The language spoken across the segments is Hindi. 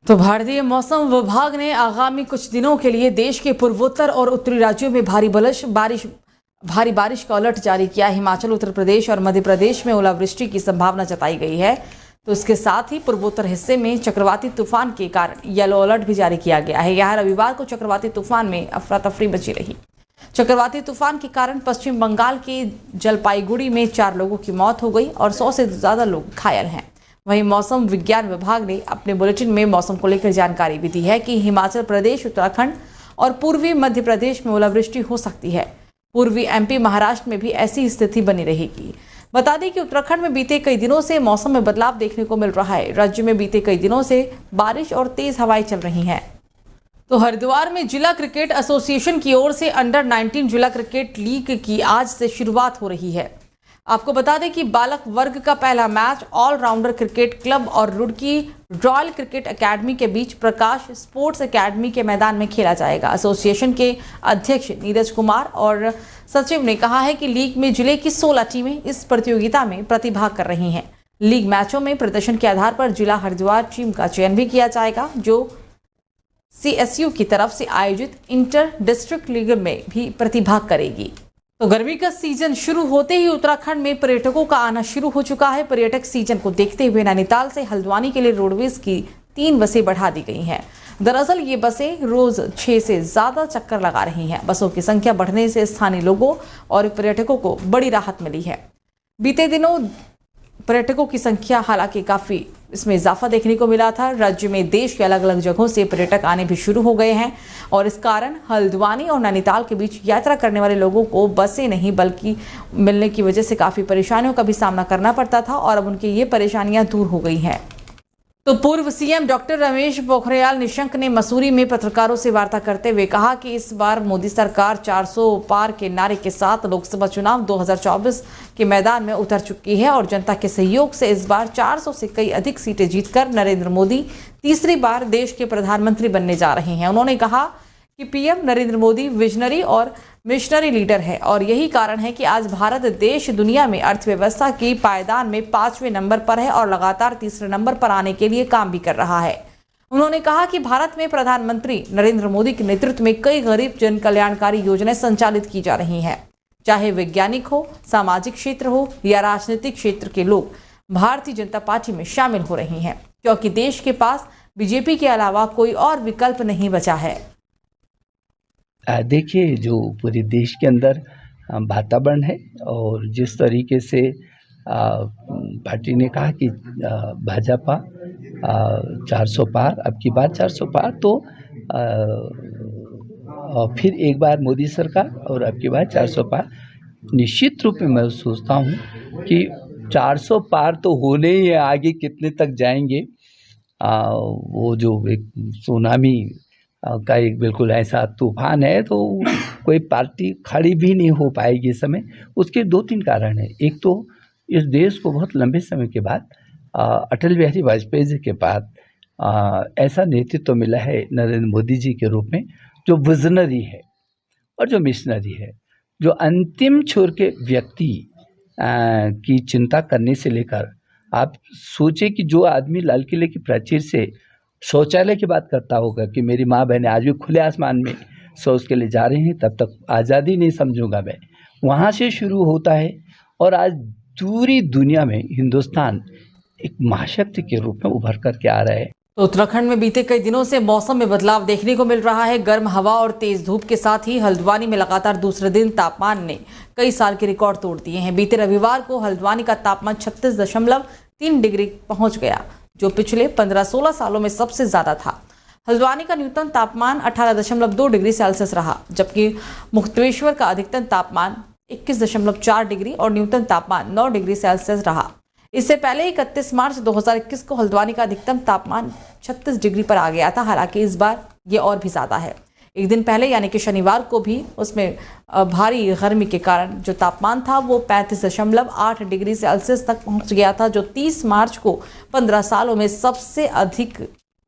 तो भारतीय मौसम विभाग ने आगामी कुछ दिनों के लिए देश के पूर्वोत्तर और उत्तरी राज्यों में भारी बारिश का अलर्ट जारी किया। हिमाचल, उत्तर प्रदेश और मध्य प्रदेश में ओलावृष्टि की संभावना जताई गई है। तो इसके साथ ही पूर्वोत्तर हिस्से में चक्रवाती तूफान के कारण येलो अलर्ट भी जारी किया गया है। यहाँ रविवार को चक्रवाती तूफान में अफरा तफरी मची रही। चक्रवाती तूफान के कारण पश्चिम बंगाल के जलपाईगुड़ी में 4 लोगों की मौत हो गई और 100 से ज्यादा लोग घायल हैं। वहीं मौसम विज्ञान विभाग ने अपने बुलेटिन में मौसम को लेकर जानकारी भी दी है कि हिमाचल प्रदेश, उत्तराखंड और पूर्वी मध्य प्रदेश में ओलावृष्टि हो सकती है। पूर्वी एमपी, महाराष्ट्र में भी ऐसी स्थिति बनी रहेगी। बता दें कि उत्तराखंड में बीते कई दिनों से मौसम में बदलाव देखने को मिल रहा है। राज्य में बीते कई दिनों से बारिश और तेज हवाएं चल रही हैं। तो हरिद्वार में जिला क्रिकेट एसोसिएशन की ओर से अंडर 19 जिला क्रिकेट लीग की आज से शुरुआत हो रही है। आपको बता दें कि बालक वर्ग का पहला मैच ऑलराउंडर क्रिकेट क्लब और रुड़की रॉयल क्रिकेट एकेडमी के बीच प्रकाश स्पोर्ट्स एकेडमी के मैदान में खेला जाएगा। एसोसिएशन के अध्यक्ष नीरज कुमार और सचिव ने कहा है कि लीग में जिले की 16 टीमें इस प्रतियोगिता में प्रतिभाग कर रही हैं। लीग मैचों में प्रदर्शन के आधार पर जिला हरिद्वार टीम का चयन भी किया जाएगा, जो CSU की तरफ से आयोजित इंटर डिस्ट्रिक्ट लीग में भी प्रतिभाग करेगी। तो गर्मी का सीजन शुरू होते ही उत्तराखंड में पर्यटकों का आना शुरू हो चुका है। पर्यटक सीजन को देखते हुए नैनीताल से हल्द्वानी के लिए रोडवेज की 3 बसें बढ़ा दी गई हैं। दरअसल ये बसें रोज 6 से ज्यादा चक्कर लगा रही हैं। बसों की संख्या बढ़ने से स्थानीय लोगों और पर्यटकों को बड़ी राहत मिली है। बीते दिनों पर्यटकों की संख्या हालांकि काफी इसमें इजाफा देखने को मिला था। राज्य में देश के अलग अलग जगहों से पर्यटक आने भी शुरू हो गए हैं और इस कारण हल्द्वानी और नैनीताल के बीच यात्रा करने वाले लोगों को बसें नहीं बल्कि मिलने की वजह से काफी परेशानियों का भी सामना करना पड़ता था और अब उनकी ये परेशानियां दूर हो गई हैं। तो पूर्व सीएम डॉक्टर रमेश पोखरियाल निशंक ने मसूरी में पत्रकारों से वार्ता करते हुए कहा कि इस बार मोदी सरकार 400 पार के नारे के साथ लोकसभा चुनाव 2024 के मैदान में उतर चुकी है और जनता के सहयोग से इस बार 400 से कई अधिक सीटें जीतकर नरेंद्र मोदी तीसरी बार देश के प्रधानमंत्री बनने जा रहे हैं। उन्होंने कहा कि पीएम नरेंद्र मोदी विजनरी और मिशनरी लीडर है और यही कारण है कि आज भारत देश दुनिया में अर्थव्यवस्था की पायदान में 5वें नंबर पर है और लगातार तीसरे नंबर पर आने के लिए काम भी कर रहा है। उन्होंने कहा कि भारत में प्रधानमंत्री नरेंद्र मोदी के नेतृत्व में कई गरीब जन कल्याणकारी योजनाएं संचालित की जा रही हैं। चाहे वैज्ञानिक हो, सामाजिक क्षेत्र हो या राजनीतिक क्षेत्र के लोग भारतीय जनता पार्टी में शामिल हो रहे हैं, क्योंकि देश के पास बीजेपी के अलावा कोई और विकल्प नहीं बचा है। देखिए, जो पूरे देश के अंदर वातावरण है और जिस तरीके से पार्टी ने कहा कि भाजपा 400 पार, अब की बार 400 पार, तो फिर एक बार मोदी सरकार और अब की बार 400 पार। निश्चित रूप में मैं सोचता हूँ कि 400 पार तो होने ही है, आगे कितने तक जाएंगे। वो जो एक सुनामी का एक बिल्कुल ऐसा तूफान है, तो कोई पार्टी खड़ी भी नहीं हो पाएगी इस समय। उसके 2-3 कारण हैं। एक तो इस देश को बहुत लंबे समय के बाद अटल बिहारी वाजपेयी जी के बाद ऐसा नेतृत्व मिला है नरेंद्र मोदी जी के रूप में, जो विजनरी है और जो मिशनरी है, जो अंतिम छोर के व्यक्ति की चिंता करने से लेकर, आप सोचे कि जो आदमी लाल किले की प्राचीर से शौचालय की बात करता होगा कि मेरी माँ बहनें आज भी खुले आसमान में शौच के लिए जा रहे हैं, तब तक आज़ादी नहीं समझूंगा मैं। वहाँ से शुरू होता है और आज पूरी दुनिया में हिंदुस्तान एक महाशक्ति के रूप में उभर करके आ रहा है। तो उत्तराखंड में बीते कई दिनों से मौसम में बदलाव देखने को मिल रहा है। गर्म हवा और तेज धूप के साथ ही हल्द्वानी में लगातार दूसरे दिन तापमान ने कई साल के रिकॉर्ड तोड़ दिए हैं। बीते रविवार को हल्द्वानी का तापमान 36.3 डिग्री पहुंच गया, जो पिछले 15-16 सालों में सबसे ज्यादा था। हल्द्वानी का न्यूनतम तापमान 18.2 डिग्री सेल्सियस रहा, जबकि मुक्तेश्वर का अधिकतम तापमान 21.4 डिग्री और न्यूनतम तापमान 9 डिग्री सेल्सियस रहा। इससे पहले 31 मार्च 2021 को हल्द्वानी का अधिकतम तापमान 36 डिग्री पर आ गया था। हालांकि इस बार ये और भी ज्यादा है। एक दिन पहले यानी कि शनिवार को भी उसमें भारी गर्मी के कारण जो तापमान था वो 35.8 डिग्री सेल्सियस तक पहुंच गया था, जो 30 मार्च को 15 सालों में सबसे अधिक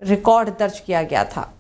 रिकॉर्ड दर्ज किया गया था।